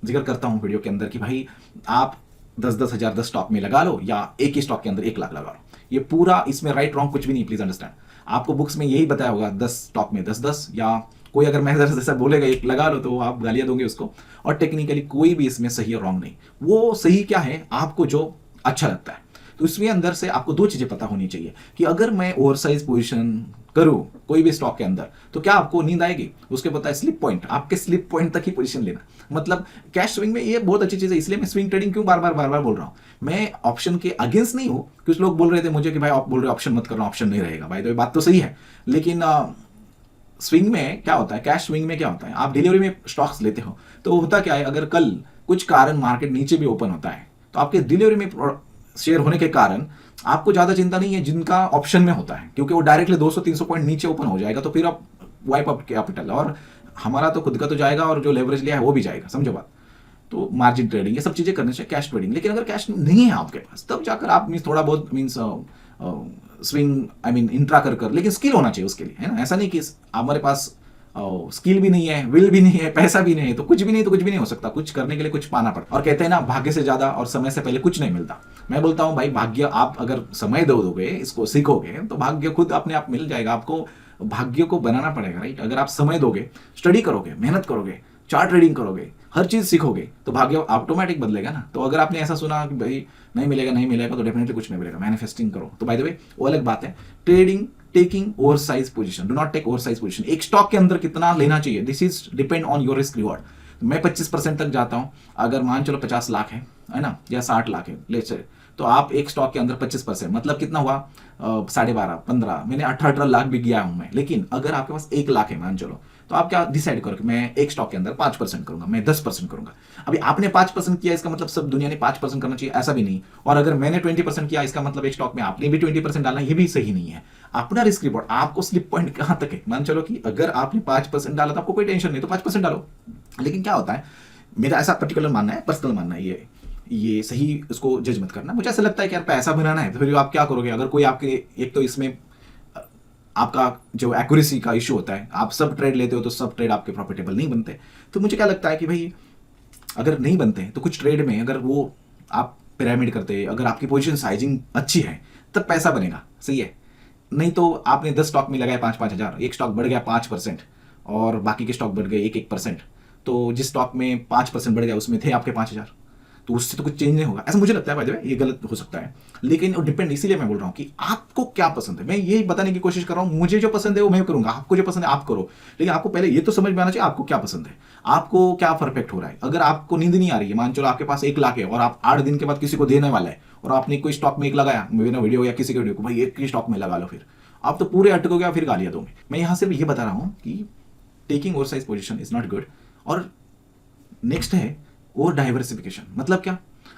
जिक्र करता हूं वीडियो के अंदर कि भाई आप 10-10 हज़ार 10 स्टॉक में लगा लो या एक ही स्टॉक के अंदर 1 लाख लगा लो। ये पूरा इसमें राइट रॉन्ग कुछ भी नहीं, प्लीज अंडरस्टैंड। आपको बुक्स में यही बताया होगा 10 स्टॉक में 10-10, या कोई अगर मैं जैसा बोलेगा 1 लगा लो तो आप गालियां दोगे उसको। और टेक्निकली कोई भी इसमें सही और रॉन्ग नहीं, वो सही क्या है आपको जो अच्छा लगता है। तो इसमें अंदर से आपको 2 चीजें पता होनी चाहिए कि अगर मैं ओवर साइज पोजिशन करूं कोई भी स्टॉक के अंदर तो क्या आपको नींद आएगी। उसके पता है स्लिप पॉइंट, आपके स्लिप पॉइंट तक ही पोजीशन लेना। मतलब कैश स्विंग में ये बहुत अच्छी चीज है, इसलिए मैं स्विंग ट्रेडिंग क्यों बार बार बोल रहा हूं। मैं ऑप्शन के अगेंस्ट नहीं हूं। कुछ लोग बोल रहे थे मुझे कि भाई आप बोल रहे ऑप्शन मत करना, ऑप्शन नहीं रहेगा। भाई तो ये बात तो सही है, लेकिन स्विंग में क्या होता है, कैश स्विंग में क्या होता है, आप डिलीवरी में स्टॉक्स लेते हो तो होता क्या है, अगर कल कुछ कारण मार्केट नीचे भी ओपन होता है तो आपके डिलीवरी में शेयर होने के कारण आपको ज्यादा चिंता नहीं है जिनका ऑप्शन में होता है, क्योंकि वो डायरेक्टली 200-300 पॉइंट नीचे ओपन हो जाएगा तो फिर आप वाइप अप कैपिटल, और हमारा तो खुद का तो जाएगा और जो लेवरेज लिया है वो भी जाएगा, समझो बात। तो मार्जिन ट्रेडिंग ये सब चीजें करने से कैश ट्रेडिंग। लेकिन अगर कैश नहीं है आपके पास तब जाकर आप मीन थोड़ा बहुत मीन्स स्विंग इंट्रा कर, लेकिन स्किल होना चाहिए उसके लिए, है ना। ऐसा नहीं कि हमारे पास स्किल भी नहीं है, विल भी नहीं है, पैसा भी नहीं है तो कुछ भी नहीं हो सकता। कुछ करने के लिए कुछ पाना पड़ता। और कहते हैं ना भाग्य से ज्यादा और समय से पहले कुछ नहीं मिलता। मैं बोलता हूं भाई भाग्य आप अगर समय दोगे, इसको सीखोगे तो भाग्य खुद अपने आप मिल जाएगा। आपको भाग्य को बनाना पड़ेगा, राइट। अगर आप समय दोगे, स्टडी करोगे, मेहनत करोगे, चार्ट ट्रेडिंग करोगे, हर चीज सीखोगे तो भाग्य ऑटोमेटिक बदलेगा ना। तो अगर आपने ऐसा सुना कि भाई नहीं मिलेगा तो डेफिनेटली कुछ नहीं मिलेगा। मैनिफेस्टिंग करो। तो बाय द वे वो अलग बात है। Trading taking over size position, do not take over size position. एक स्टॉक के अंदर कितना लेना चाहिए, this is depend on your risk reward. मैं 25% तक जाता हूं। अगर मान चलो 50 लाख है ना, या 60 लाख है लेट्स से, तो आप एक स्टॉक के अंदर 25% मतलब कितना हुआ 12.5 15, मैंने 18 लाख भी गया हूं मैं। लेकिन अगर आपके पास 1 लाख है मान चलो, तो आप क्या डिसाइड करो कि मैं एक स्टॉक के अंदर 5% करूंगा, मैं 10% करूंगा। अभी आपने 5% किया इसका मतलब सब दुनिया ने 5% करना चाहिए, ऐसा भी नहीं। और अगर मैंने 20% किया इसका मतलब एक स्टॉक में आपने भी 20% डालना, ये भी सही नहीं है। अपना रिस्क रिवॉर्ड, आपको स्लिप पॉइंट कहां तक है। मान चलो कि अगर आपने 5% डाला तो आपको कोई टेंशन नहीं, तो 5% डालो। लेकिन क्या होता है, मेरा ऐसा पर्टिकुलर मानना है, पर्सनल मानना है, ये सही इसको जज मत करना। मुझे ऐसा लगता है कि यार पैसा बनाना है तो फिर आप क्या करोगे। अगर कोई आपके, एक तो इसमें आपका जो एक्यूरेसी का इशू होता है, आप सब ट्रेड लेते हो तो सब ट्रेड आपके प्रॉफिटेबल नहीं बनते। तो मुझे क्या लगता है कि भाई अगर नहीं बनते तो कुछ ट्रेड में अगर वो आप पिरामिड करते, अगर आपकी पोजीशन साइजिंग अच्छी है तब पैसा बनेगा, सही है। नहीं तो आपने 10 स्टॉक में लगाया 5-5 हज़ार, एक स्टॉक बढ़ गया 5% और बाकी के स्टॉक बढ़ गए 1-1%, तो जिस स्टॉक में 5% बढ़ गया उसमें थे आपके 5,000, तो उससे तो कुछ चेंज नहीं होगा, ऐसा मुझे लगता है। बाय द वे ये गलत हो सकता है, लेकिन डिपेंड, इसीलिए मैं बोल रहा हूँ कि आपको क्या पसंद है। मैं यही बताने की कोशिश कर रहा हूँ, मुझे जो पसंद है वो मैं करूंगा, आपको जो पसंद है आप करो। लेकिन आपको पहले ये तो समझ में आना चाहिए आपको क्या पसंद है, आपको क्या परफेक्ट हो रहा है। अगर आपको नींद नहीं आ रही है, मान चलो आपके पास 1 लाख है और आप 8 दिन के बाद किसी को देने वाला है और आपने कोई स्टॉक में 1 लगाया, मेरा वीडियो या किसी के वीडियो को, भाई एक ही स्टॉक में लगा लो, फिर आप तो पूरे अटकोगे, फिर गालियां दोगे। मैं यहां सिर्फ ये बता रहा हूं कि taking over size position is not good. और नेक्स्ट है ओवर डाइवर्सिफिकेशन। मतलब क्या,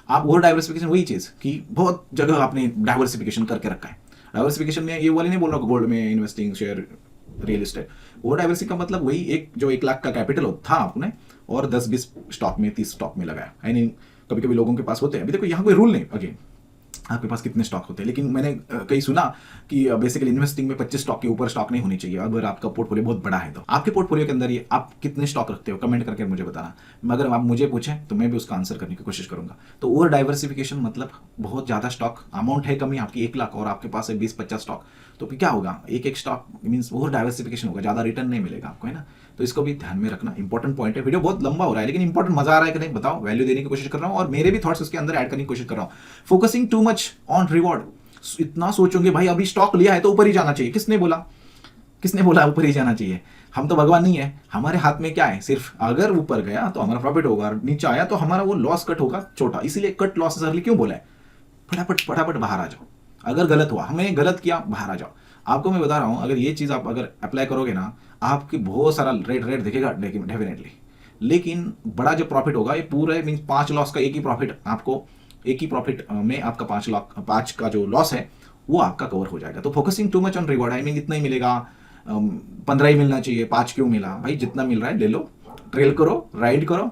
आप ओवर डाइवर्सिफिकेशन वही चीज कि बहुत जगह आपने डाइवर्सिफिकेशन करके रखा है। डाइवर्सिफिकेशन में ये वाले नहीं बोल रहा गोल्ड में investing, share, real estate. Over diversification का मतलब वही एक जो 1 लाख का कैपिटल था आपने और 10-20 स्टॉक में 30 स्टॉक में लगाया। आई मीन कभी कभी लोगों के पास होते हैं, अभी देखो यहाँ कोई रूल नहीं अगेन आपके पास कितने स्टॉक होते हैं, लेकिन मैंने कहीं सुना कि बेसिकली इन्वेस्टिंग में 25 स्टॉक के ऊपर स्टॉक नहीं होनी चाहिए। अगर आपका पोर्टफोलियो बहुत बड़ा है तो आपके पोर्टफोलियो के अंदर ये आप कितने स्टॉक रखते हो, कमेंट करके मुझे बताना। अगर आप मुझे पूछें तो मैं भी उसका आंसर करने की कोशिश करूंगा। तो ओवर डाइवर्सिफिकेशन मतलब बहुत ज्यादा स्टॉक, अमाउंट है कमी आपकी 1 लाख और आपके पास है 20-50 स्टॉक, तो क्या होगा, एक स्टॉक मीन्स ओवर डाइवर्सिफिकेशन होगा, ज्यादा रिटर्न नहीं मिलेगा आपको, है ना। तो इसको भी ध्यान में रखना, इंपॉर्टेंट पॉइंट है। वीडियो बहुत लंबा हो रहा है लेकिन इंपॉर्टेंट मजा आ रहा है कि नहीं बताओ, वैल्यू देने की कोशिश कर रहा हूं और मेरे भी थॉट्स उसके अंदर ऐड करने की कोशिश कर रहा हूं। Focusing too much on reward, इतना सोचोगे भाई अभी स्टॉक लिया है तो ऊपर ही जाना चाहिए, किसने बोला ऊपर ही जाना चाहिए। हम तो भगवान नहीं है, हमारे हाथ में क्या है, सिर्फ अगर ऊपर गया तो हमारा प्रॉफिट होगा, नीचे आया तो हमारा वो लॉस कट होगा छोटा। इसीलिए कट लॉसेस अर्ली क्यों बोला है, फटाफट बाहर आ जाओ। अगर गलत हुआ, हमें गलत किया, बाहर आ जाओ। आपको मैं बता रहा हूं, अगर ये चीज आप अगर अप्लाई करोगे ना, आपकी बहुत सारा रेट दिखेगा डेफिनेटली, लेकिन बड़ा जो प्रॉफिट होगा ये पूरे मीन 5 लॉस का एक ही प्रॉफिट में आपका 5 का जो लॉस है वो आपका कवर हो जाएगा। तो focusing too much on reward, I mean इतना ही मिलेगा, 15 ही मिलना चाहिए, 5 क्यों मिला, भाई जितना मिल रहा है ले लो, ट्रेल करो, राइड करो,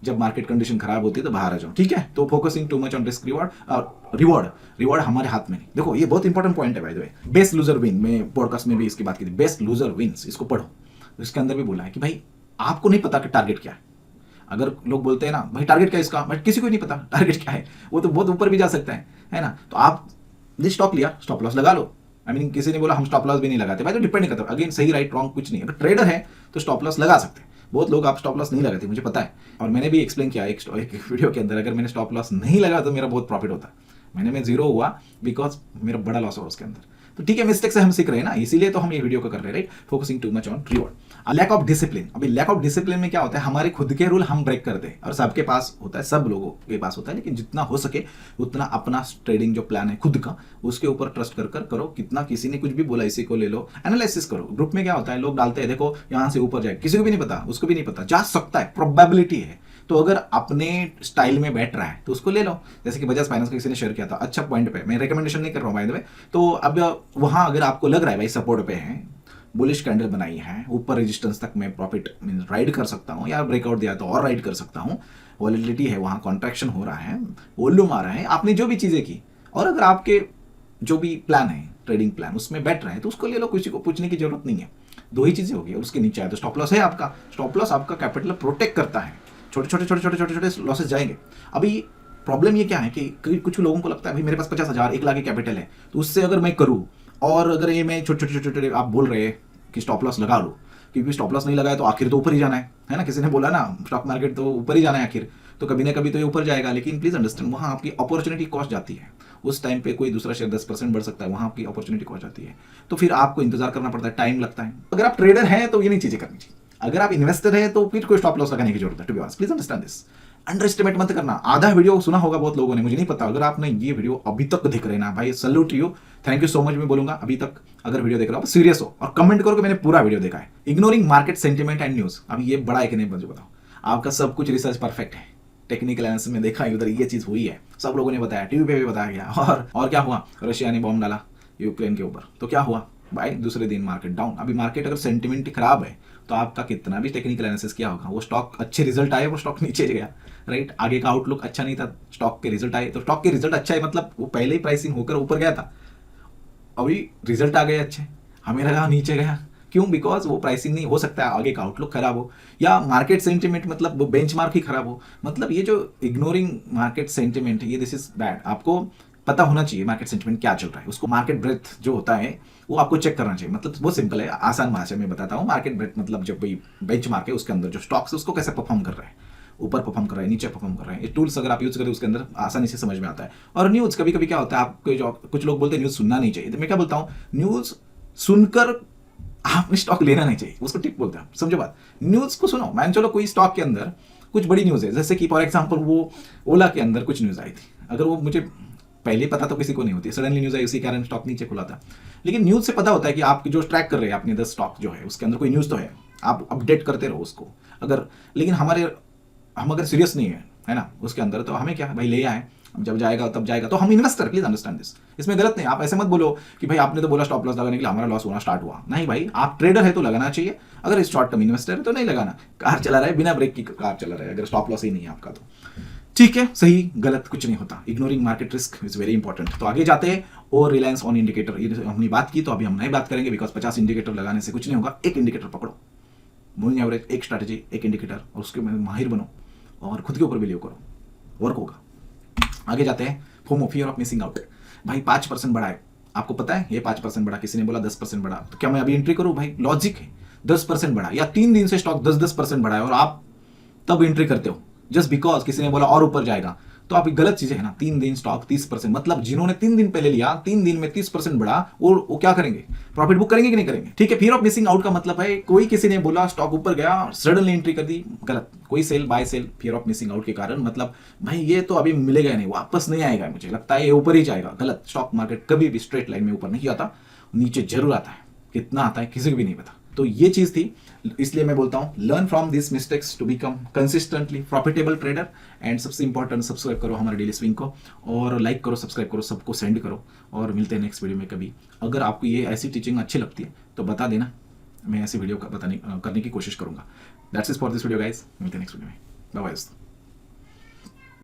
जब मार्केट कंडीशन खराब होती है तो बाहर आ जाओ, ठीक है। तो focusing too much on risk reward हमारे हाथ में नहीं। देखो ये बहुत इंपॉर्टेंट पॉइंट है by the way, best loser win, मैं पॉडकास्ट में भी इसकी बात की थी, बेस्ट लूजर विन्स, इसको पढ़ो। इसके अंदर भी बोला है कि भाई आपको नहीं पता कि टारगेट क्या है। अगर लोग बोलते हैं ना भाई टारगेट क्या है इसका, बट किसी को नहीं पता टारगेट क्या है, वो तो बहुत ऊपर भी जा सकता है ना। तो आप स्टॉक लिया, स्टॉप लॉस लगा लो। आई मीन किसी ने बोला हम स्टॉप लॉस भी नहीं लगाते, भाई तो डिपेंड नहीं करता, अगेन सही राइट रॉन्ग कुछ नहीं है। अगर ट्रेडर है तो स्टॉप लॉस लगा सकते हैं, बहुत लोग आप स्टॉप लॉस नहीं लगाते, मुझे पता है, और मैंने भी एक्सप्लेन किया एक वीडियो के अंदर, अगर मैंने स्टॉप लॉस नहीं लगा तो मेरा बहुत प्रॉफिट होता। मैंने में जीरो हुआ बिकॉज मेरा बड़ा लॉस हुआ उसके अंदर। तो ठीक है, मिस्टेक से हम सीख रहे हैं ना, इसीलिए तो हम ये वीडियो को कर रहे हैं, right. Focusing too much on reward. Lack of discipline, अभी लैक ऑफ डिसिप्लिन में क्या होता है, हमारे खुद के रूल हम ब्रेक करते हैं, और सबके पास होता है, सब लोगों के पास होता है, लेकिन जितना हो सके उतना अपना ट्रेडिंग जो प्लान है खुद का, उसके ऊपर ट्रस्ट कर करो। कितना किसी ने कुछ भी बोला इसी को ले लो, एनालिसिस करो। ग्रुप में क्या होता है, लोग डालते हैं देखो यहाँ से ऊपर जाए, किसी को भी नहीं पता, उसको भी नहीं पता, जा सकता है, प्रोबेबिलिटी है। तो अगर अपने स्टाइल में बैठ रहा है तो उसको ले लो। जैसे कि बजाज फाइनेंस का किसी ने शेयर किया था, अच्छा पॉइंट पे, मैं रिकमेंडेशन नहीं कर रहा हूँ बाय द वे। तो अब वहां अगर आपको लग रहा है भाई सपोर्ट पे है, बुलिश कैंडल बनाई है, ऊपर रेजिस्टेंस तक मैं प्रॉफिट मीन राइड कर सकता हूँ, या ब्रेकआउट दिया तो और राइड कर सकता हूँ, वॉलेटिलिटी है वहाँ, कॉन्ट्रैक्शन हो रहा है, वॉल्यूम आ रहा है, आपने जो भी चीज़ें की, और अगर आपके जो भी प्लान है ट्रेडिंग प्लान उसमें बैठ रहे हैं तो उसको ले लो, किसी को पूछने की जरूरत नहीं है। दो ही चीज़ें होगी, और उसके नीचे आए तो स्टॉप लॉस है आपका। स्टॉप लॉस आपका कैपिटल प्रोटेक्ट करता है, छोटे छोटे लॉसेस जाएंगे। अभी प्रॉब्लम ये क्या है कि कुछ लोगों को लगता है भाई मेरे पास 50,000 1 लाख की कैपिटल है, तो उससे अगर मैं करूँ, और अगर ये मैं छोटे आप बोल रहे हैं कि स्टॉप लॉस लगा लो, क्योंकि स्टॉप लॉस नहीं लगाया तो आखिर तो ऊपर ही जाना है ना। किसी ने बोला ना स्टॉक मार्केट तो ऊपर ही जाना है आखिर, तो कभी ना कभी तो ये ऊपर जाएगा, लेकिन प्लीज अंडरस्टैंड वहाँ आपकी अपॉर्चुनिटी कॉस्ट जाती है। उस टाइम पे कोई दूसरा शेयर 10% बढ़ सकता है, वहाँ आपकी अपॉर्चुनिटी कॉस्ट जाती है, तो फिर आपको इंतजार करना पड़ता है, टाइम लगता है। अगर आप ट्रेडर हैं तो ये नहीं चीजें करनी चाहिए, अगर आप इन्वेस्टर हैं तो फिर कोई स्टॉप लॉस लगाने की जरूरत है। To be honest please understand this, underestimate मत करना। आधा वीडियो सुना होगा बहुत लोगों ने, मुझे नहीं पता, अगर आपने ये वीडियो अभी तक देख रहे ना भाई, salute you, thank you so much. मैं बोलूंगा अभी तक अगर वीडियो देख रहे हो सीरियस हो, और कमेंट करो कि मैंने पूरा वीडियो देखा है। Ignoring market sentiment and news, अभी ये बड़ा एक नहीं बताओ, आपका सब कुछ रिसर्च परफेक्ट है, टेक्निकल एनालिसिस में देखा उधर ये चीज हुई है, सब लोगों ने बताया, टीवी पे भी बताया गया। और क्या हुआ, रशिया ने बॉम्ब डाला यूक्रेन के ऊपर, तो क्या हुआ भाई, दूसरे दिन मार्केट डाउन। अभी मार्केट अगर सेंटिमेंट खराब है तो आपका कितना भी टेक्निकल एनालिसिस किया होगा, वो स्टॉक अच्छे रिजल्ट आए, वो स्टॉक नीचे गया, राइट। आगे का आउटलुक अच्छा नहीं था, स्टॉक के रिजल्ट आए, तो स्टॉक के रिजल्ट अच्छा है मतलब वो पहले ही प्राइसिंग होकर ऊपर गया था, अभी रिजल्ट आ गए अच्छे, हमें लगा नीचे गया, क्यों, बिकॉज वो प्राइसिंग नहीं हो सकता है, आगे का आउटलुक खराब हो, या मार्केट सेंटिमेंट मतलब वो बेंचमार्क ही खराब हो। मतलब ये जो इग्नोरिंग मार्केट सेंटिमेंट, ये दिस इज बैड। आपको पता होना चाहिए मार्केट सेंटिमेंट क्या चल रहा है, उसको मार्केट ब्रेथ जो होता है वो आपको चेक करना चाहिए। मतलब बहुत सिंपल है, आसान भाषा में बताता हूँ। मार्केट ब्रेथ मतलब जब कोई बेंचमार्क है उसके अंदर जो स्टॉक्स है उसको कैसे परफॉर्म कर रहा है, ऊपर परफॉर्म कर रहा है, नीचे परफॉर्म कर रहा है, ये टूल्स अगर आप यूज करें उसके अंदर आसानी से समझ में आता है। और न्यूज़ कभी कभी क्या होता है, आपको जो कुछ लोग बोलते हैं न्यूज़ सुनना नहीं चाहिए, तो मैं क्या बोलता हूँ, न्यूज़ सुनकर आपने स्टॉक लेना नहीं चाहिए, उसको टिप बोलते हैं, समझो बात। न्यूज़ को सुनो, मान चलो कोई स्टॉक के अंदर कुछ बड़ी न्यूज़ है, जैसे कि फॉर एग्जांपल वो ओला के अंदर कुछ न्यूज़ आई थी, अगर वो मुझे पहले पता तो किसी को नहीं होती, सडनली न्यूज़ आई, उसी कारण स्टॉक नीचे खुला था। लेकिन न्यूज़ से पता होता है कि आप जो ट्रैक कर रहे हैं अपने 10 स्टॉक जो है उसके अंदर कोई न्यूज़ तो है, आप अपडेट करते रहो उसको। अगर लेकिन हम अगर सीरियस नहीं है ना उसके अंदर, तो हमें क्या भाई ले आए, जब जाएगा तब जाएगा, तो हम इन्वेस्टर, प्लीज अंडरस्टैंड दिस, इसमें गलत नहीं। आप ऐसे मत बोलो कि भाई आपने तो बोला स्टॉप लॉस लगाने के लिए, हमारा लॉस होना स्टार्ट हुआ, नहीं भाई, आप ट्रेडर है तो लगाना चाहिए, अगर इस शॉर्ट टर्म इन्वेस्टर है तो नहीं लगाना। कार चला रहा है बिना ब्रेक की, कार चला रहा है, अगर स्टॉप लॉस ही नहीं है आपका तो ठीक है, सही गलत कुछ नहीं होता। Ignoring market risk is very important. तो आगे जाते हैं, और रिलायंस ऑन इंडिकेटर, ये हमने बात की, तो अभी हम नहीं बात करेंगे, बिकॉज 50 इंडिकेटर लगाने से कुछ नहीं होगा। एक इंडिकेटर पकड़ो, मूविंग एवरेज, एक स्ट्रैटेजी, एक इंडिकेटर, और उसके माहिर बनो, और खुद के ऊपर बिलीव करो, वर्क होगा। आगे जाते हैं, FOMO, fear of missing out. भाई 5% बढ़ा है, आपको पता है ये 5% बढ़ा, किसी ने बोला 10% बढ़ा, तो क्या मैं अभी एंट्री करूं? भाई लॉजिक है, 10% बढ़ा, या 3 दिन से स्टॉक 10% बढ़ा है और आप तब एंट्री करते हो जस्ट बिकॉज किसी ने बोला और ऊपर जाएगा, तो आप गलत चीज है ना। 3 दिन स्टॉक 30%, मतलब जिन्होंने 3 दिन पहले लिया, 3 दिन में 30% बढ़ा, वो क्या करेंगे, प्रॉफिट बुक करेंगे कि नहीं करेंगे? ठीक है, फियर ऑफ मिसिंग आउट का मतलब है कोई किसी ने बोला स्टॉक ऊपर गया, सडनली एंट्री कर दी, गलत। कोई sell buy sell fear of missing out के कारण, मतलब भाई ये तो अभी मिलेगा नहीं, वापस नहीं आएगा, मुझे लगता है ये ऊपर ही जाएगा, गलत। स्टॉक मार्केट कभी भी स्ट्रेट लाइन में ऊपर नहीं आता, नीचे जरूर आता है, कितना आता है किसी को भी नहीं पता। तो ये चीज थी, इसलिए मैं बोलता हूं learn from this mistakes to become consistently profitable trader. And सबसे इंपॉर्टेंट, सब्सक्राइब करो हमारे डेली स्विंग को, और लाइक करो, सब्सक्राइब करो, सबको सेंड करो, और मिलते हैं नेक्स्ट वीडियो में कभी। अगर आपको ये ऐसी टीचिंग अच्छी लगती है तो बता देना, मैं ऐसी वीडियो करने की कोशिश करूंगा। That's is for this video guys, मिलते हैं नेक्स्ट वीडियो में। बाय बाय दोस्तों।